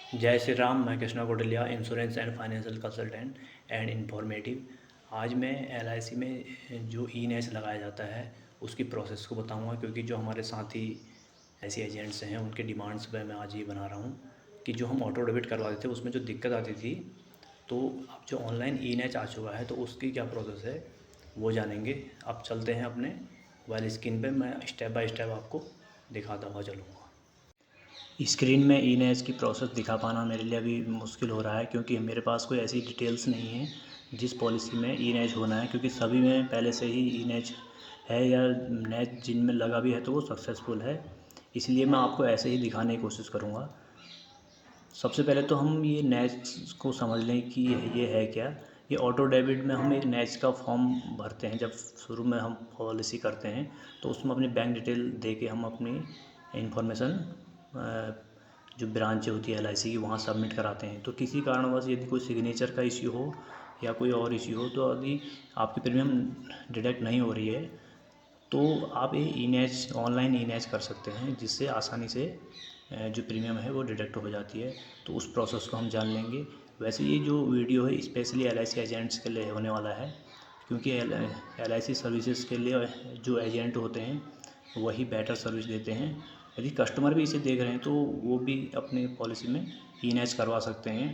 जय श्री राम। मैं Krishna Kotliya, insurance and financial consultant and informative. आज मैं एलआईसी में जो ई नेच लगाया जाता है उसकी प्रोसेस को बताऊंगा, क्योंकि जो हमारे साथी ऐसे एजेंट्स हैं उनके डिमांड्स पे मैं आज ये बना रहा हूँ कि जो हम ऑटो डेबिट करवाते थे उसमें जो दिक्कत आती थी, तो अब जो ऑनलाइन ई नेच आ चुका है तो उसकी क्या प्रोसेस है वो जानेंगे। अब चलते हैं अपने वाली स्क्रीन पे, मैं स्टेप बाय स्टेप आपको दिखाता हुआ चलूँगा। स्क्रीन में ई नेच की प्रोसेस दिखा पाना मेरे लिए अभी मुश्किल हो रहा है, क्योंकि मेरे पास कोई ऐसी डिटेल्स नहीं है जिस पॉलिसी में ई नेच होना है, क्योंकि सभी में पहले से ही ई नेच है या नेच जिनमें लगा भी है तो वो सक्सेसफुल है। इसलिए मैं आपको ऐसे ही दिखाने की कोशिश करूँगा। सबसे पहले तो हम ये नेच को समझ लें कि ये है क्या। ये ऑटो डेबिट में हम एक नेच का फॉर्म भरते हैं। जब शुरू में हम पॉलिसी करते हैं तो उसमें अपनी बैंक डिटेल दे के हम अपनी इंफॉर्मेशन जो ब्रांच होती है एलआईसी की वहाँ सबमिट कराते हैं। तो किसी कारणवश यदि कोई सिग्नेचर का इश्यू हो या कोई और इश्यू हो, तो यदि आपकी प्रीमियम डिडक्ट नहीं हो रही है तो आप ये ई नेच ऑनलाइन ई नेच कर सकते हैं, जिससे आसानी से जो प्रीमियम है वो डिडक्ट हो जाती है। तो उस प्रोसेस को हम जान लेंगे। वैसे ये जो वीडियो है स्पेशली एलआईसी एजेंट्स के लिए होने वाला है, क्योंकि एलआईसी सर्विसेज के लिए जो एजेंट होते हैं वही बेटर सर्विस देते हैं। यदि कस्टमर भी इसे देख रहे हैं तो वो भी अपने पॉलिसी में ई नेच करवा सकते हैं।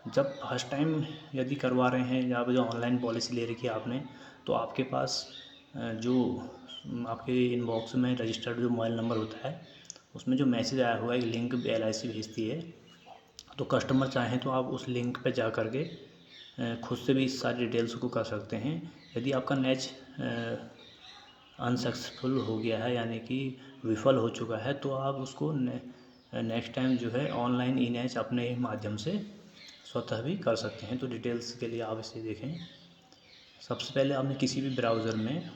जब फर्स्ट टाइम यदि करवा रहे हैं या जो ऑनलाइन पॉलिसी ले रखी है आपने, तो आपके पास जो आपके इनबॉक्स में रजिस्टर्ड जो मोबाइल नंबर होता है उसमें जो मैसेज आया हुआ है, एक लिंक एलआईसी भेजती है। तो कस्टमर चाहें तो आप उस लिंक पर जा कर के खुद से भी इस सारी डिटेल्स को कर सकते हैं। यदि आपका नेच अनसक्सेसफुल हो गया है, यानी कि विफल हो चुका है, तो आप उसको नेक्स्ट टाइम जो है ऑनलाइन ई नेच अपने माध्यम से स्वतः भी कर सकते हैं। तो डिटेल्स के लिए आप इसे देखें। सबसे पहले आपने किसी भी ब्राउज़र में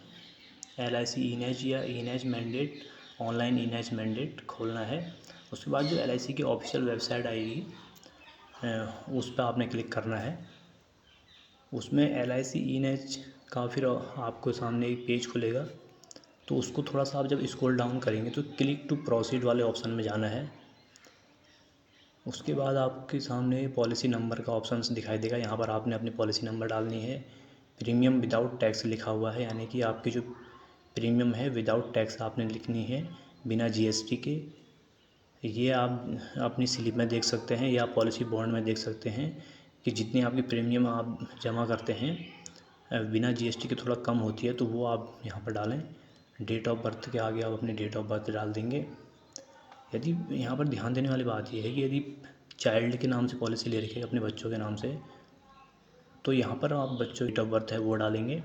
एलआईसी ई नेच या ई नेच मैंडेट ऑनलाइन ई नेच मैंडेट खोलना है। उसके बाद जो एलआईसी की ऑफिशियल वेबसाइट आएगी उस पर आपने क्लिक करना है। उसमें एलआईसी ई नेच का फिर आपको सामने एक पेज खुलेगा। तो उसको थोड़ा सा आप जब स्क्रॉल डाउन करेंगे तो क्लिक टू प्रोसीड वाले ऑप्शन में जाना है। उसके बाद आपके सामने पॉलिसी नंबर का ऑप्शन दिखाई देगा। यहाँ पर आपने अपनी पॉलिसी नंबर डालनी है। प्रीमियम विदाउट टैक्स लिखा हुआ है, यानी कि आपकी जो प्रीमियम है विदाउट टैक्स आपने लिखनी है, बिना जीएसटी के। ये आप अपनी स्लिप में देख सकते हैं या पॉलिसी बॉन्ड में देख सकते हैं कि जितनी आपकी प्रीमियम आप जमा करते हैं बिना जीएसटी के थोड़ा कम होती है, तो वो आप यहाँ पर डालें। डेट ऑफ बर्थ के आगे आप अपनी डेट ऑफ बर्थ डाल देंगे। यदि यहाँ पर ध्यान देने वाली बात यह है कि यदि चाइल्ड के नाम से पॉलिसी ले रखी है, अपने बच्चों के नाम से, तो यहाँ पर आप बच्चों की डेट ऑफ बर्थ है वो डालेंगे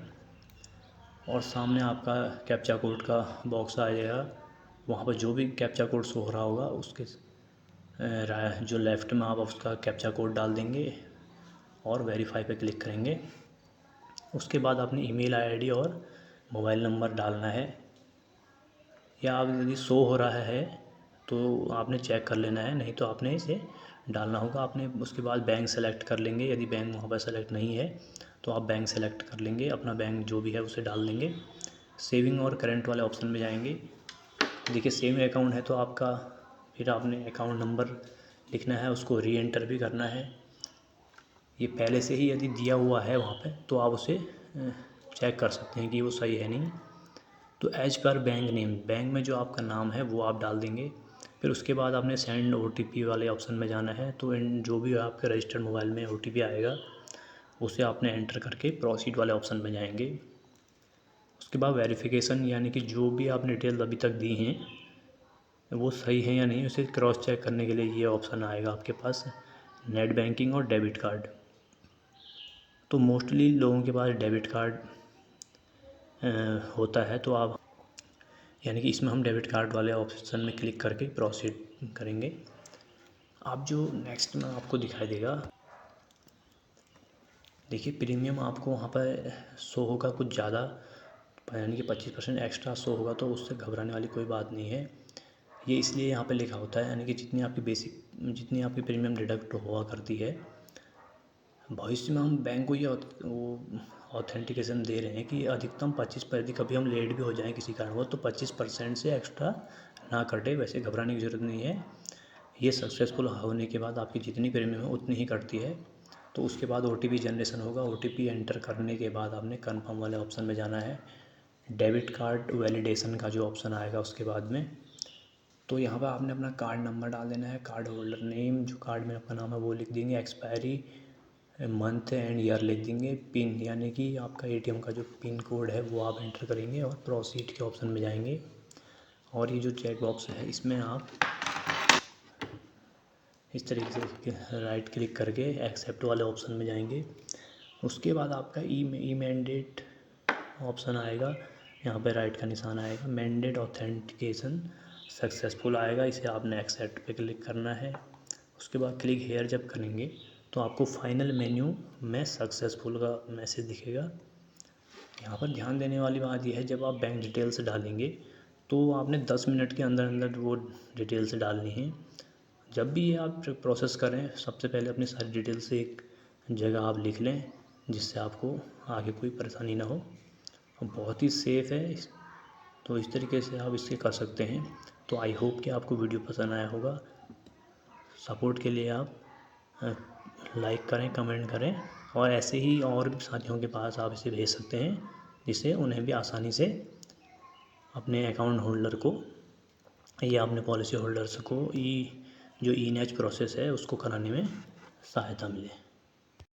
और सामने आपका कैप्चा कोड का बॉक्स आ जाएगा। वहाँ पर जो भी कैप्चा कोड शो हो रहा होगा उसके जो लेफ़्ट में आप उसका कैप्चा कोड डाल देंगे और वेरीफाई पे क्लिक करेंगे। उसके बाद अपनी ईमेल आईडी और मोबाइल नंबर डालना है, या आप यदि शो हो रहा है तो आपने चेक कर लेना है, नहीं तो आपने इसे डालना होगा। आपने उसके बाद बैंक सेलेक्ट कर लेंगे। यदि बैंक वहाँ पर सेलेक्ट नहीं है तो आप बैंक सेलेक्ट कर लेंगे, अपना बैंक जो भी है उसे डाल देंगे। सेविंग और करंट वाले ऑप्शन में जाएंगे। देखिए सेविंग अकाउंट है तो आपका फिर आपने अकाउंट नंबर लिखना है, उसको री एंटर भी करना है। ये पहले से ही यदि दिया हुआ है वहाँ पे तो आप उसे चेक कर सकते हैं कि वो सही है नहीं। तो as per bank name, bank में जो आपका नाम है वो आप डाल देंगे। फिर उसके बाद आपने सेंड ओटीपी वाले ऑप्शन में जाना है। तो इन जो भी आपके रजिस्टर्ड मोबाइल में ओटीपी आएगा उसे आपने एंटर करके प्रोसीड वाले ऑप्शन में जाएंगे। उसके बाद वेरिफिकेशन, यानी कि जो भी आपने डिटेल अभी तक दी हैं वो सही है या नहीं, उसे क्रॉस चेक करने के लिए ये ऑप्शन आएगा आपके पास, नेट बैंकिंग और डेबिट कार्ड। तो मोस्टली लोगों के पास डेबिट कार्ड होता है, तो आप यानी कि इसमें हम डेबिट कार्ड वाले ऑप्शन में क्लिक करके प्रोसीड करेंगे। आप जो नेक्स्ट में आपको दिखाई देगा, देखिए प्रीमियम आपको वहाँ पर शो होगा कुछ ज़्यादा, यानी कि 25% एक्स्ट्रा शो होगा, तो उससे घबराने वाली कोई बात नहीं है। ये इसलिए यहाँ पे लिखा होता है, यानी कि जितनी आपकी प्रीमियम डिडक्ट हुआ करती है, भविष्य में हम बैंक को ये वो ऑथेंटिकेशन दे रहे हैं कि अधिकतम 25%, यदि कभी हम लेट भी हो जाएं किसी कारणवश तो 25% से एक्स्ट्रा ना कटे। वैसे घबराने की ज़रूरत नहीं है। ये सक्सेसफुल होने के बाद आपकी जितनी प्रीमियम है उतनी ही कटती है। तो उसके बाद OTP जनरेशन होगा। OTP एंटर करने के बाद आपने कन्फर्म वाले ऑप्शन में जाना है। डेबिट कार्ड वैलिडेशन का जो ऑप्शन आएगा उसके बाद में, तो यहाँ पर आपने अपना कार्ड नंबर डाल देना है, कार्ड होल्डर नेम, जो कार्ड में आपका नाम है वो लिख देंगे, एक्सपायरी मंथ एंड ईयर लिख देंगे, पिन यानी कि आपका ATM का जो पिन कोड है वो आप एंटर करेंगे और प्रोसीड के ऑप्शन में जाएंगे। और ये जो चेक बॉक्स है इसमें आप इस तरीके से राइट क्लिक करके एक्सेप्ट वाले ऑप्शन में जाएंगे। उसके बाद आपका ई मैंडेट ऑप्शन आएगा, यहाँ पे राइट का निशान आएगा, मैंडेट ऑथेंटिकेशन सक्सेसफुल आएगा, इसे आपने एक्सेप्ट पे क्लिक करना है। उसके बाद क्लिक हेयर जब करेंगे तो आपको फाइनल मेन्यू में सक्सेसफुल का मैसेज दिखेगा। यहाँ पर ध्यान देने वाली बात यह है, जब आप बैंक डिटेल्स डालेंगे तो आपने 10 मिनट के अंदर अंदर वो डिटेल्स डालनी है। जब भी ये आप प्रोसेस करें सबसे पहले अपनी सारी डिटेल्स एक जगह आप लिख लें, जिससे आपको आगे कोई परेशानी ना हो। और बहुत ही सेफ़ है, तो इस तरीके से आप इससे कर सकते हैं। तो आई होप कि आपको वीडियो पसंद आया होगा। सपोर्ट के लिए आप लाइक करें, कमेंट करें, और ऐसे ही और भी साथियों के पास आप इसे भेज सकते हैं, जिससे उन्हें भी आसानी से अपने अकाउंट होल्डर को या अपने पॉलिसी होल्डर्स को जो ई-NACH प्रोसेस है उसको कराने में सहायता मिले।